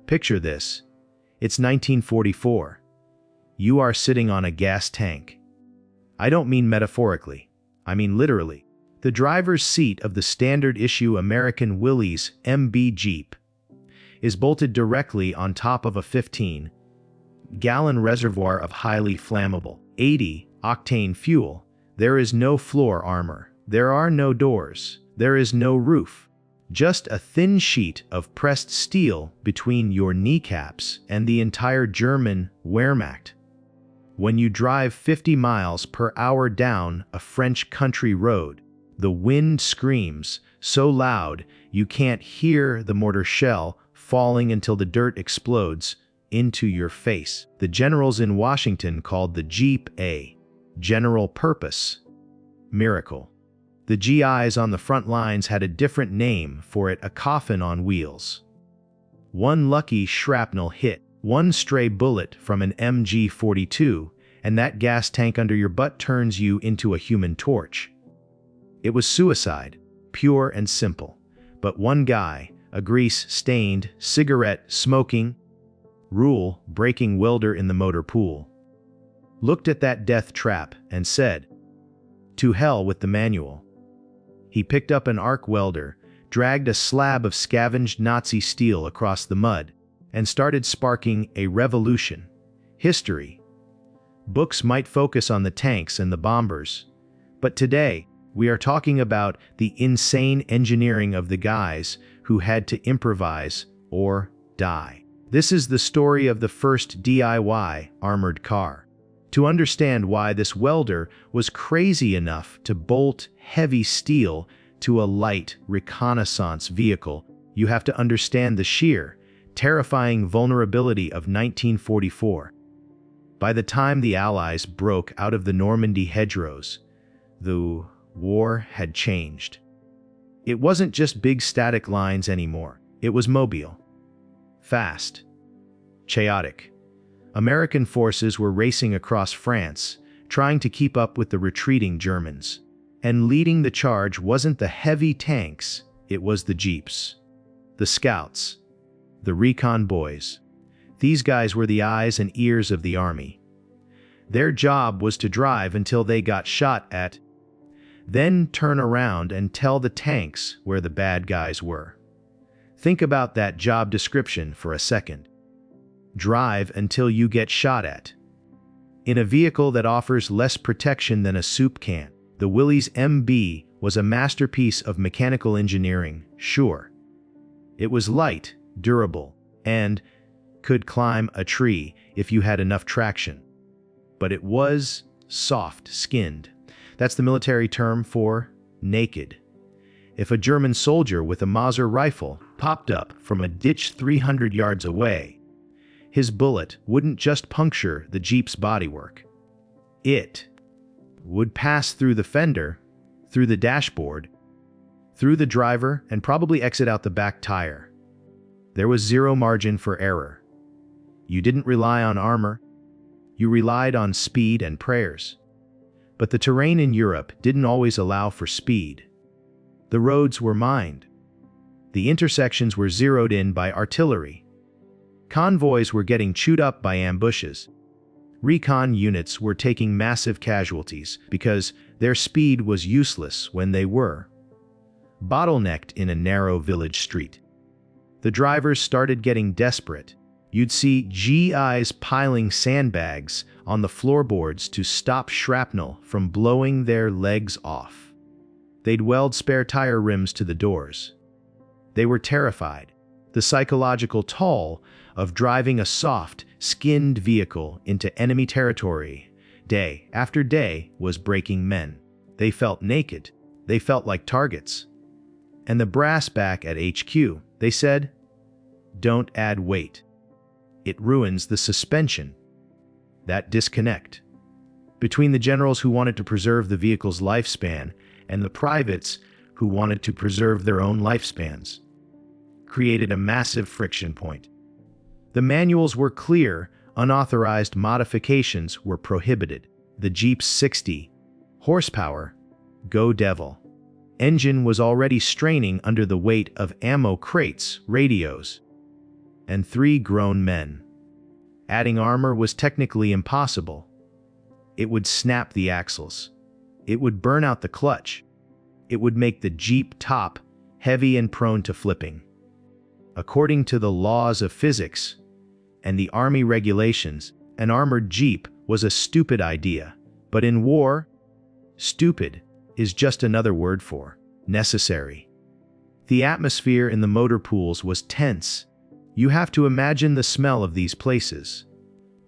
Picture this. It's 1944. You are sitting on a gas tank. I don't mean metaphorically. I mean literally. The driver's seat of the standard-issue American Willys MB Jeep is bolted directly on top of a 15-gallon reservoir of highly flammable 80-octane fuel. There is no floor armor. There are no doors. There is no roof. Just a thin sheet of pressed steel between your kneecaps and the entire German Wehrmacht. When you drive 50 miles per hour down a French country road, the wind screams so loud you can't hear the mortar shell falling until the dirt explodes into your face. The generals in Washington called the Jeep a general purpose miracle. The GIs on the front lines had a different name for it: a coffin on wheels. One lucky shrapnel hit, one stray bullet from an MG-42, and that gas tank under your butt turns you into a human torch. It was suicide, pure and simple. But one guy, a grease-stained, cigarette-smoking, rule-breaking welder in the motor pool, looked at that death trap and said, "To hell with the manual." He picked up an arc welder, dragged a slab of scavenged Nazi steel across the mud, and started sparking a revolution. History. Books might focus on the tanks and the bombers, but today we are talking about the insane engineering of the guys who had to improvise or die. This is the story of the first DIY armored car. To understand why this welder was crazy enough to bolt heavy steel to a light reconnaissance vehicle, you have to understand the sheer, terrifying vulnerability of 1944. By the time the Allies broke out of the Normandy hedgerows, the war had changed. It wasn't just big static lines anymore. It was mobile, fast, chaotic. American forces were racing across France, trying to keep up with the retreating Germans. And leading the charge wasn't the heavy tanks, it was the Jeeps. The scouts, the recon boys. These guys were the eyes and ears of the army. Their job was to drive until they got shot at, then turn around and tell the tanks where the bad guys were. Think about that job description for a second. Drive until you get shot at. In a vehicle that offers less protection than a soup can, the Willys MB was a masterpiece of mechanical engineering, sure. It was light, durable, and could climb a tree if you had enough traction. But it was soft-skinned. That's the military term for naked. If a German soldier with a Mauser rifle popped up from a ditch 300 yards away, his bullet wouldn't just puncture the Jeep's bodywork. It would pass through the fender, through the dashboard, through the driver, and probably exit out the back tire. There was zero margin for error. You didn't rely on armor. You relied on speed and prayers. But the terrain in Europe didn't always allow for speed. The roads were mined. The intersections were zeroed in by artillery. Convoys were getting chewed up by ambushes. Recon units were taking massive casualties because their speed was useless when they were bottlenecked in a narrow village street. The drivers started getting desperate. You'd see GIs piling sandbags on the floorboards to stop shrapnel from blowing their legs off. They'd weld spare tire rims to the doors. They were terrified. The psychological toll of driving a soft-skinned vehicle into enemy territory day after day was breaking men. They felt naked. They felt like targets. And the brass back at HQ, they said, "Don't add weight. It ruins the suspension." That disconnect between the generals who wanted to preserve the vehicle's lifespan and the privates who wanted to preserve their own lifespans created a massive friction point. The manuals were clear, unauthorized modifications were prohibited. The Jeep's 60 horsepower, go devil, engine was already straining under the weight of ammo crates, radios, and 3 grown men. Adding armor was technically impossible. It would snap the axles. It would burn out the clutch. It would make the Jeep top heavy and prone to flipping. According to the laws of physics and the Army regulations, an armored Jeep was a stupid idea. But in war, stupid is just another word for necessary. The atmosphere in the motor pools was tense. You have to imagine the smell of these places.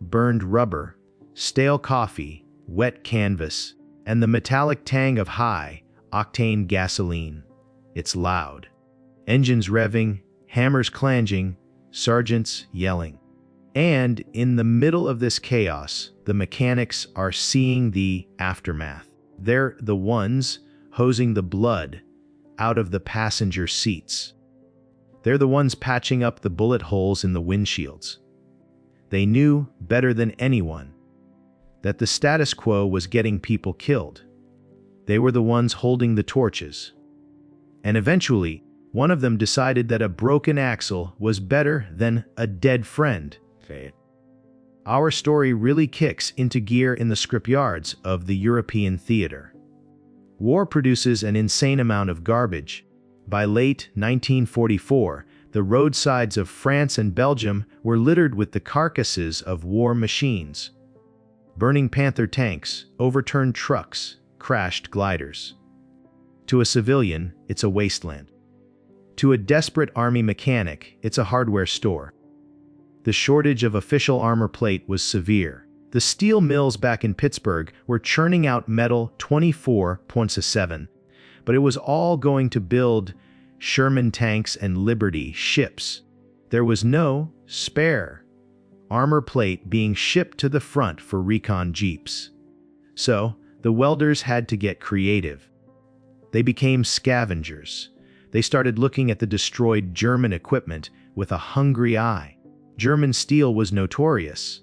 Burned rubber, stale coffee, wet canvas, and the metallic tang of high-octane gasoline. It's loud. Engines revving, hammers clanging, sergeants yelling. And in the middle of this chaos, the mechanics are seeing the aftermath. They're the ones hosing the blood out of the passenger seats. They're the ones patching up the bullet holes in the windshields. They knew better than anyone that the status quo was getting people killed. They were the ones holding the torches. And eventually, one of them decided that a broken axle was better than a dead friend. Our story really kicks into gear in the scriptyards of the European theater. War produces an insane amount of garbage. By late 1944, the roadsides of France and Belgium were littered with the carcasses of war machines. Burning Panther tanks, overturned trucks, crashed gliders. To a civilian, it's a wasteland. To a desperate army mechanic, it's a hardware store. The shortage of official armor plate was severe. The steel mills back in Pittsburgh were churning out metal 24/7, but it was all going to build Sherman tanks and Liberty ships. There was no spare armor plate being shipped to the front for recon Jeeps. So, the welders had to get creative. They became scavengers. They started looking at the destroyed German equipment with a hungry eye. German steel was notorious.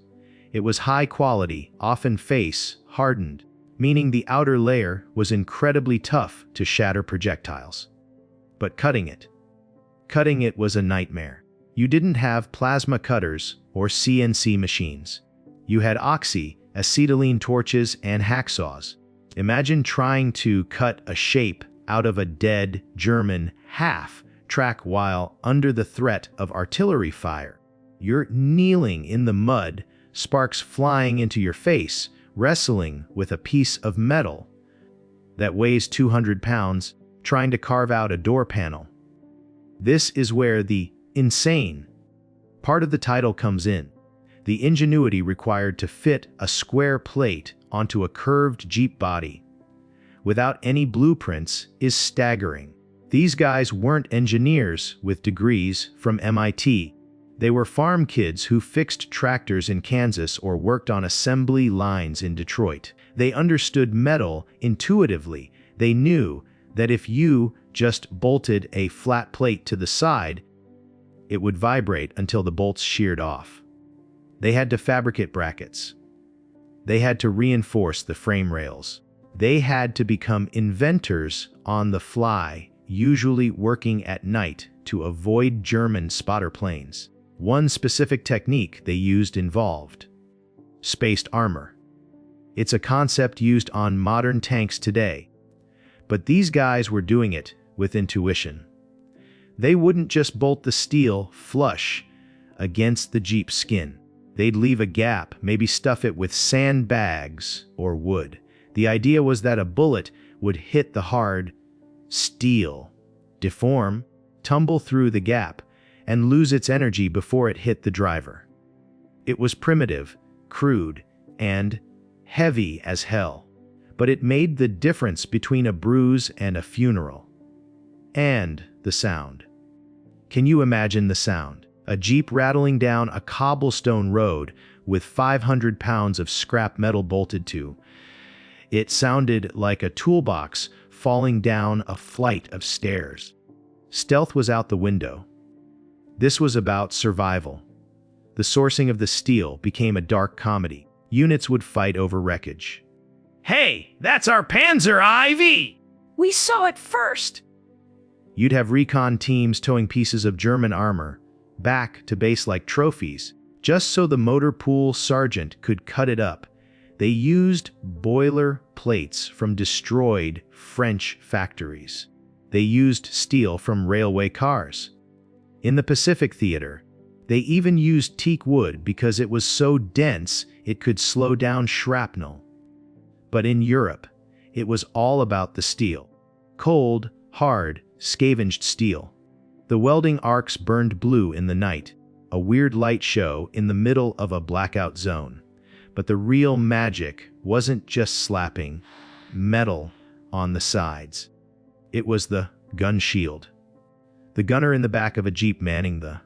It was high quality, often face-hardened, meaning the outer layer was incredibly tough to shatter projectiles. But cutting it was a nightmare. You didn't have plasma cutters or CNC machines. You had acetylene torches and hacksaws. Imagine trying to cut a shape out of a dead German half-track while under the threat of artillery fire. You're kneeling in the mud, sparks flying into your face, wrestling with a piece of metal that weighs 200 pounds, trying to carve out a door panel. This is where the insane part of the title comes in. The ingenuity required to fit a square plate onto a curved Jeep body without any blueprints is staggering. These guys weren't engineers with degrees from MIT. They were farm kids who fixed tractors in Kansas or worked on assembly lines in Detroit. They understood metal intuitively. They knew that if you just bolted a flat plate to the side, it would vibrate until the bolts sheared off. They had to fabricate brackets. They had to reinforce the frame rails. They had to become inventors on the fly, usually working at night to avoid German spotter planes. One specific technique they used involved spaced armor. It's a concept used on modern tanks today, but these guys were doing it with intuition. They wouldn't just bolt the steel flush against the Jeep's skin. They'd leave a gap, maybe stuff it with sandbags or wood. The idea was that a bullet would hit the hard steel, deform, tumble through the gap, and lose its energy before it hit the driver. It was primitive, crude, and heavy as hell, but it made the difference between a bruise and a funeral. And the sound. Can you imagine the sound? A Jeep rattling down a cobblestone road with 500 pounds of scrap metal bolted to. It sounded like a toolbox falling down a flight of stairs. Stealth was out the window. This was about survival. The sourcing of the steel became a dark comedy. Units would fight over wreckage. "Hey, that's our Panzer IV! We saw it first!" You'd have recon teams towing pieces of German armor back to base like trophies, just so the motor pool sergeant could cut it up. They used boiler plates from destroyed French factories. They used steel from railway cars. In the Pacific Theater, they even used teak wood because it was so dense it could slow down shrapnel. But in Europe, it was all about the steel. Cold, hard, scavenged steel. The welding arcs burned blue in the night, a weird light show in the middle of a blackout zone. But the real magic wasn't just slapping metal on the sides. It was the gun shield. The gunner in the back of a Jeep manning the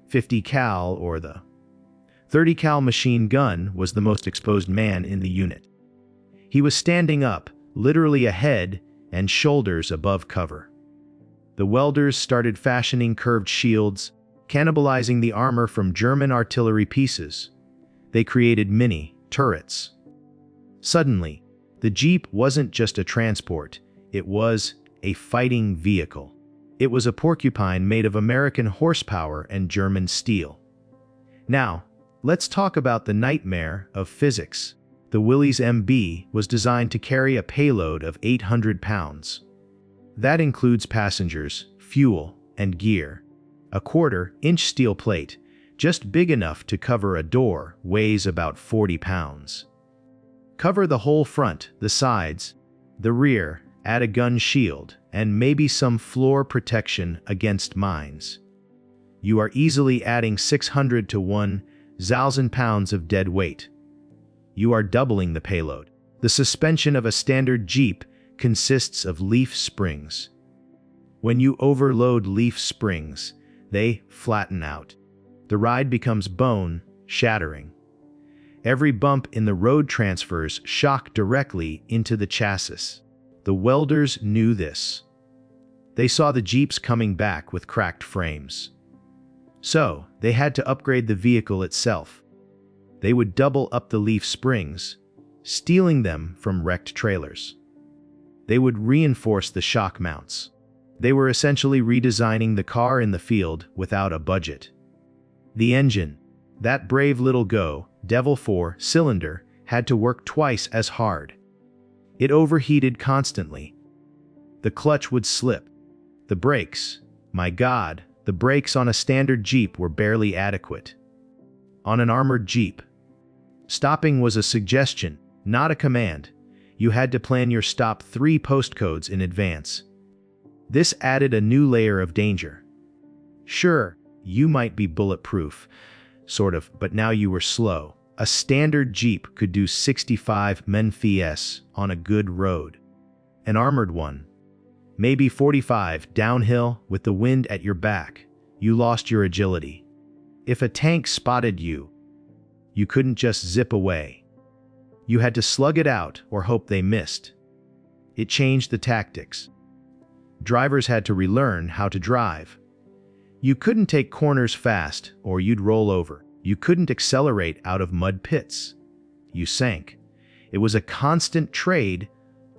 50 cal or the 30 cal machine gun was the most exposed man in the unit. He was standing up, literally a head and shoulders above cover. The welders started fashioning curved shields, cannibalizing the armor from German artillery pieces. They created mini turrets. Suddenly, the Jeep wasn't just a transport, it was a fighting vehicle. It was a porcupine made of American horsepower and German steel. Now, let's talk about the nightmare of physics. The Willys MB was designed to carry a payload of 800 pounds. That includes passengers, fuel, and gear. A 1/4-inch steel plate, just big enough to cover a door, weighs about 40 pounds. Cover the whole front, the sides, the rear, add a gun shield, and maybe some floor protection against mines. You are easily adding 600 to 1,000 pounds of dead weight. You are doubling the payload. The suspension of a standard Jeep consists of leaf springs. When you overload leaf springs, they flatten out. The ride becomes bone-shattering. Every bump in the road transfers shock directly into the chassis. The welders knew this. They saw the Jeeps coming back with cracked frames. So, they had to upgrade the vehicle itself. They would double up the leaf springs, stealing them from wrecked trailers. They would reinforce the shock mounts. They were essentially redesigning the car in the field without a budget. The engine, that brave little Devil 4-cylinder, had to work twice as hard. It overheated constantly. The clutch would slip. The brakes, my God, the brakes on a standard Jeep were barely adequate. On an armored Jeep, stopping was a suggestion, not a command. You had to plan your stop 3 postcodes in advance. This added a new layer of danger. Sure, you might be bulletproof, sort of, but now you were slow. A standard Jeep could do 65 mph on a good road. An armored one, maybe 45 downhill with the wind at your back. You lost your agility. If a tank spotted you, you couldn't just zip away. You had to slug it out or hope they missed. It changed the tactics. Drivers had to relearn how to drive. You couldn't take corners fast or you'd roll over. You couldn't accelerate out of mud pits. You sank. It was a constant trade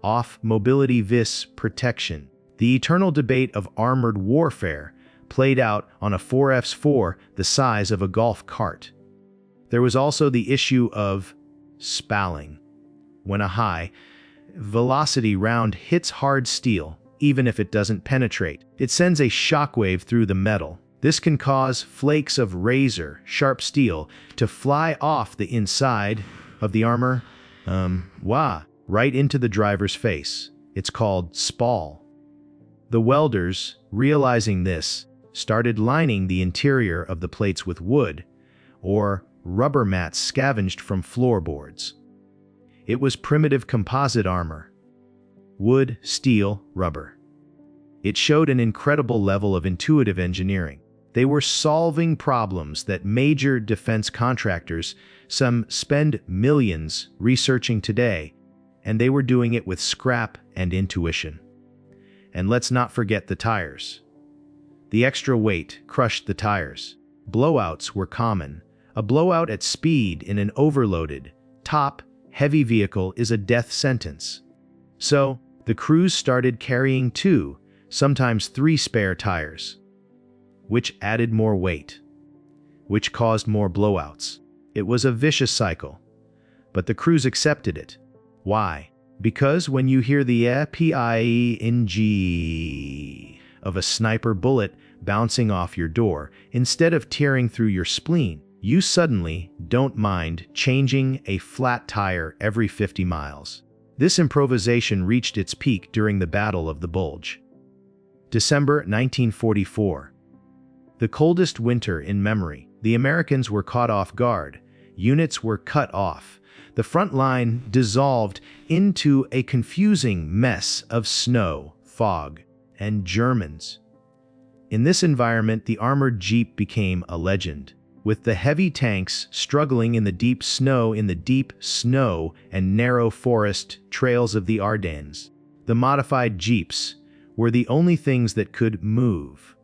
off mobility vis protection. The eternal debate of armored warfare played out on a 4x4 the size of a golf cart. There was also the issue of spalling. When a high-velocity round hits hard steel, even if it doesn't penetrate, it sends a shockwave through the metal. This can cause flakes of razor-sharp steel to fly off the inside of the armor, right into the driver's face. It's called spall. The welders, realizing this, started lining the interior of the plates with wood, or rubber mats scavenged from floorboards. It was primitive composite armor. Wood, steel, rubber. It showed an incredible level of intuitive engineering. They were solving problems that major defense contractors, some spend millions researching today, and they were doing it with scrap and intuition. And let's not forget the tires. The extra weight crushed the tires. Blowouts were common. A blowout at speed in an overloaded, top-heavy vehicle is a death sentence. So, the crews started carrying 2, sometimes 3 spare tires. which added more weight, which caused more blowouts. It was a vicious cycle, but the crews accepted it. Why? Because when you hear the ping of a sniper bullet bouncing off your door, instead of tearing through your spleen, you suddenly don't mind changing a flat tire every 50 miles. This improvisation reached its peak during the Battle of the Bulge. December 1944. The coldest winter in memory. The Americans were caught off guard. Units were cut off. The front line dissolved into a confusing mess of snow, fog, and Germans. In this environment, the armored Jeep became a legend, with the heavy tanks struggling in the deep snow and narrow forest trails of the Ardennes. The modified Jeeps were the only things that could move.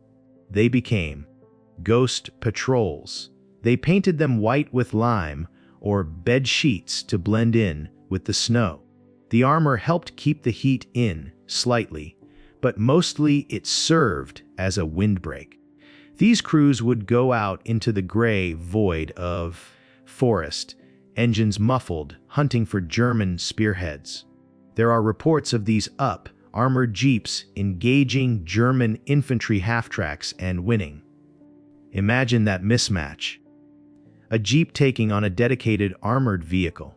They became ghost patrols. They painted them white with lime or bed sheets to blend in with the snow. The armor helped keep the heat in slightly, but mostly it served as a windbreak. These crews would go out into the gray void of forest, engines muffled, hunting for German spearheads. There are reports of these armored Jeeps engaging German infantry half-tracks and winning. Imagine that mismatch. A Jeep taking on a dedicated armored vehicle.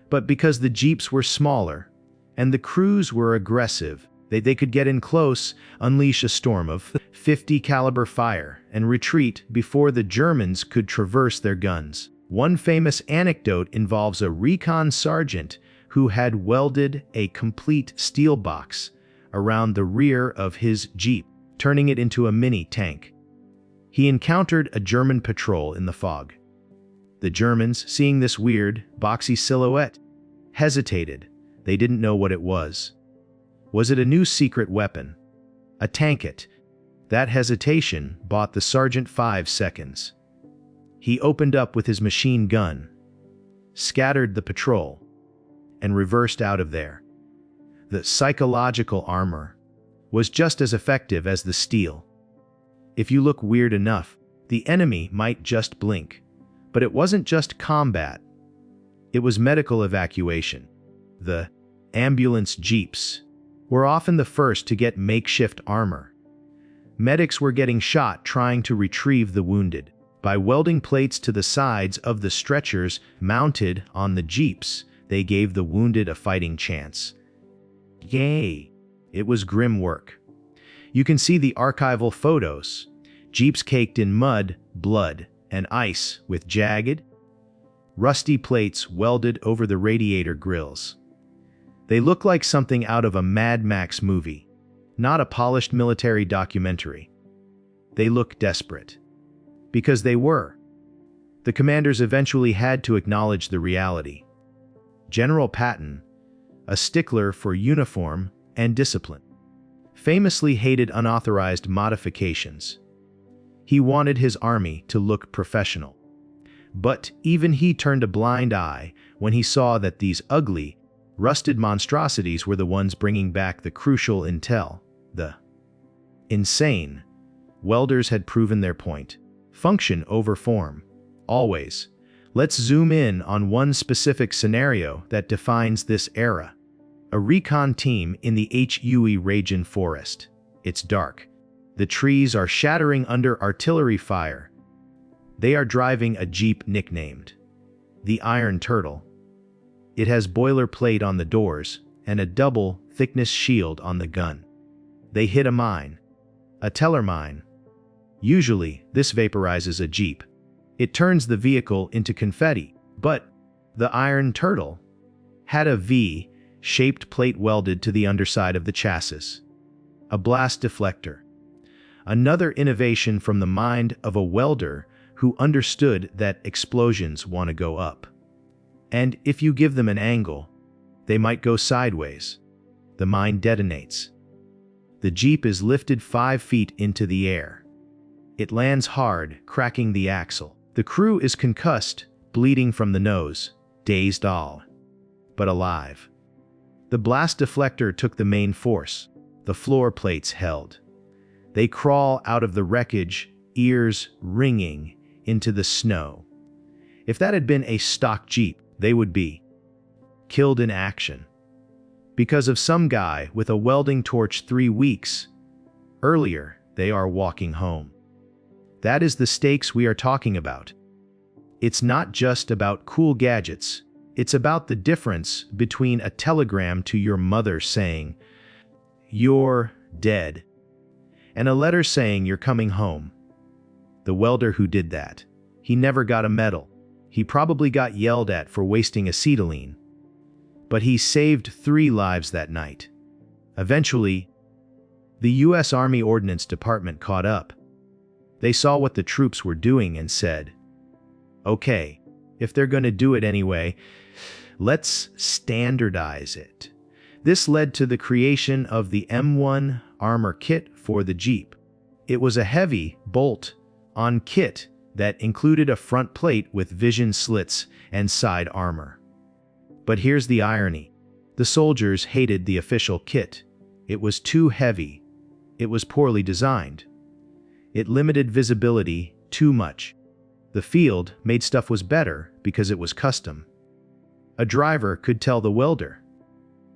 But because the Jeeps were smaller and the crews were aggressive, they could get in close, unleash a storm of 50 caliber fire, and retreat before the Germans could traverse their guns. One famous anecdote involves a recon sergeant who had welded a complete steel box around the rear of his Jeep, turning it into a mini tank. He encountered a German patrol in the fog. The Germans, seeing this weird, boxy silhouette, hesitated. They didn't know what it was. Was it a new secret weapon? A tanket? That hesitation bought the sergeant 5 seconds. He opened up with his machine gun, scattered the patrol, and reversed out of there. The psychological armor was just as effective as the steel. If you look weird enough, the enemy might just blink. But it wasn't just combat. It was medical evacuation. The ambulance Jeeps were often the first to get makeshift armor. Medics were getting shot trying to retrieve the wounded. By welding plates to the sides of the stretchers mounted on the Jeeps, they gave the wounded a fighting chance. Yay! It was grim work. You can see the archival photos. Jeeps caked in mud, blood, and ice with jagged, rusty plates welded over the radiator grills. They look like something out of a Mad Max movie, not a polished military documentary. They look desperate. Because they were. The commanders eventually had to acknowledge the reality. General Patton, a stickler for uniform and discipline, famously hated unauthorized modifications. He wanted his army to look professional. But even he turned a blind eye when he saw that these ugly, rusted monstrosities were the ones bringing back the crucial intel. The insane welders had proven their point. Function over form. Always. Let's zoom in on one specific scenario that defines this era. A recon team in the HUE Ragin forest. It's dark. The trees are shattering under artillery fire. They are driving a Jeep nicknamed the Iron Turtle. It has boilerplate on the doors and a double-thickness shield on the gun. They hit a mine. A teller mine. Usually, this vaporizes a Jeep. It turns the vehicle into confetti, but the Iron Turtle had a V-shaped plate welded to the underside of the chassis. A blast deflector. Another innovation from the mind of a welder who understood that explosions want to go up. And if you give them an angle, they might go sideways. The mine detonates. The Jeep is lifted 5 feet into the air. It lands hard, cracking the axle. The crew is concussed, bleeding from the nose, dazed all, but alive. The blast deflector took the main force. The floor plates held. They crawl out of the wreckage, ears ringing, into the snow. If that had been a stock Jeep, they would be killed in action. Because of some guy with a welding torch 3 weeks earlier, they are walking home. That is the stakes we are talking about. It's not just about cool gadgets. It's about the difference between a telegram to your mother saying, "You're dead," and a letter saying you're coming home. The welder who did that, he never got a medal. He probably got yelled at for wasting acetylene. But he saved 3 lives that night. Eventually, the U.S. Army Ordnance Department caught up. They saw what the troops were doing and said, "Okay, if they're going to do it anyway, let's standardize it." This led to the creation of the M1 armor kit for the Jeep. It was a heavy bolt-on kit that included a front plate with vision slits and side armor. But here's the irony. The soldiers hated the official kit. It was too heavy. It was poorly designed. It limited visibility too much. The field-made stuff was better because it was custom. A driver could tell the welder,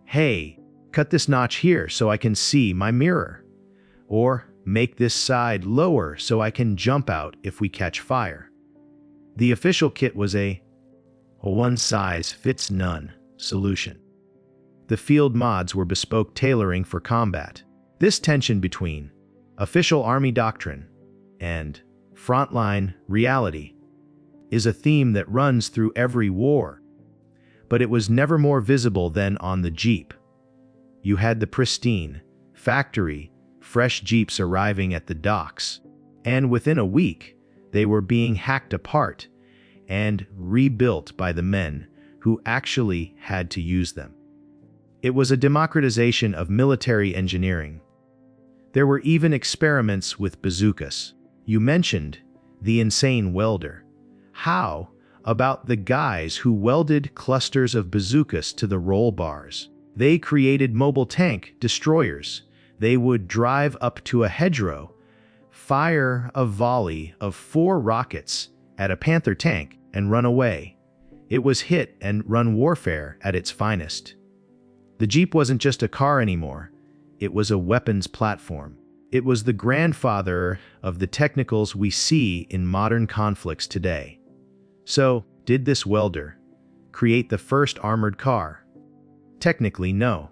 "Hey, cut this notch here so I can see my mirror," or "Make this side lower so I can jump out if we catch fire." The official kit was a one-size-fits-none solution. The field mods were bespoke tailoring for combat. This tension between official Army doctrine and frontline reality is a theme that runs through every war. But it was never more visible than on the Jeep. You had the pristine, factory, fresh Jeeps arriving at the docks, and within a week, they were being hacked apart and rebuilt by the men who actually had to use them. It was a democratization of military engineering. There were even experiments with bazookas. You mentioned the insane welder. How about the guys who welded clusters of bazookas to the roll bars? They created mobile tank destroyers. They would drive up to a hedgerow, fire a volley of 4 rockets at a Panther tank, and run away. It was hit and run warfare at its finest. The Jeep wasn't just a car anymore. It was a weapons platform. It was the grandfather of the technicals we see in modern conflicts today. So, did this welder create the first armored car? Technically, no.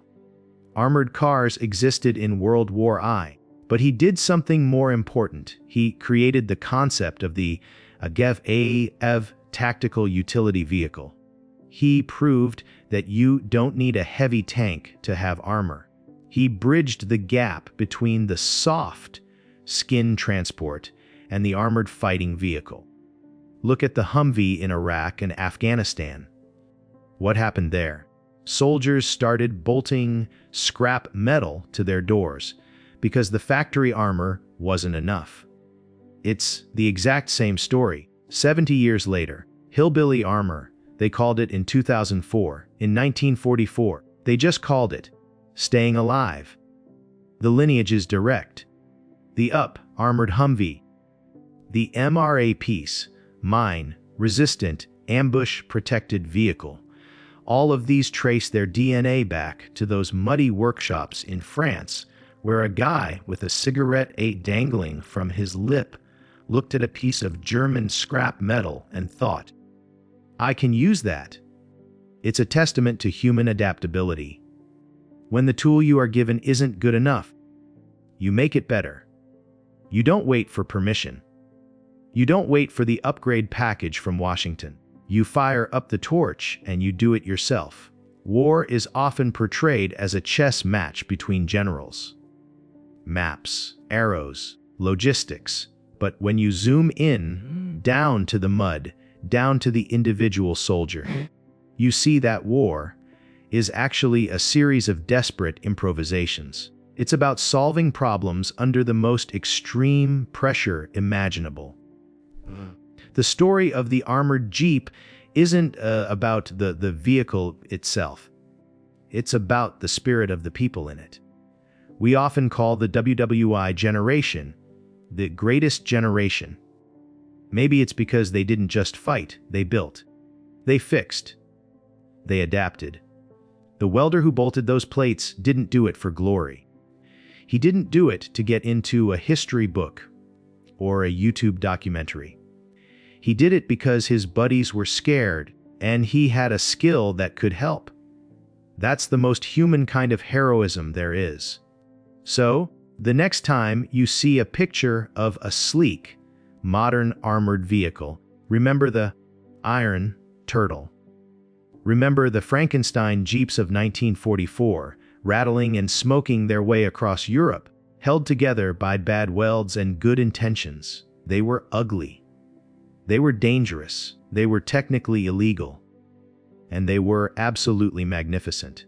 Armored cars existed in World War I, but he did something more important. He created the concept of the AGEV tactical utility vehicle. He proved that you don't need a heavy tank to have armor. He bridged the gap between the soft skin transport and the armored fighting vehicle. Look at the Humvee in Iraq and Afghanistan. What happened there? Soldiers started bolting scrap metal to their doors because the factory armor wasn't enough. It's the exact same story. 70 years later, hillbilly armor, they called it in 2004. In 1944, they just called it staying alive. The lineage is direct. The armored Humvee. The MRA piece, mine, resistant, ambush-protected vehicle. All of these trace their DNA back to those muddy workshops in France, where a guy with a cigarette dangling from his lip looked at a piece of German scrap metal and thought, "I can use that." It's a testament to human adaptability. When the tool you are given isn't good enough, you make it better. You don't wait for permission. You don't wait for the upgrade package from Washington. You fire up the torch and you do it yourself. War is often portrayed as a chess match between generals. Maps, arrows, logistics. But when you zoom in, down to the mud, down to the individual soldier, you see that war is actually a series of desperate improvisations. It's about solving problems under the most extreme pressure imaginable. The story of the armored Jeep isn't about the vehicle itself. It's about the spirit of the people in it. We often call the WWI generation the greatest generation. Maybe it's because they didn't just fight, they built. They fixed. They adapted. The welder who bolted those plates didn't do it for glory. He didn't do it to get into a history book or a YouTube documentary. He did it because his buddies were scared and he had a skill that could help. That's the most human kind of heroism there is. So, the next time you see a picture of a sleek, modern armored vehicle, remember the Iron Turtle. Remember the Frankenstein Jeeps of 1944, rattling and smoking their way across Europe, held together by bad welds and good intentions. They were ugly. They were dangerous. They were technically illegal. And they were absolutely magnificent.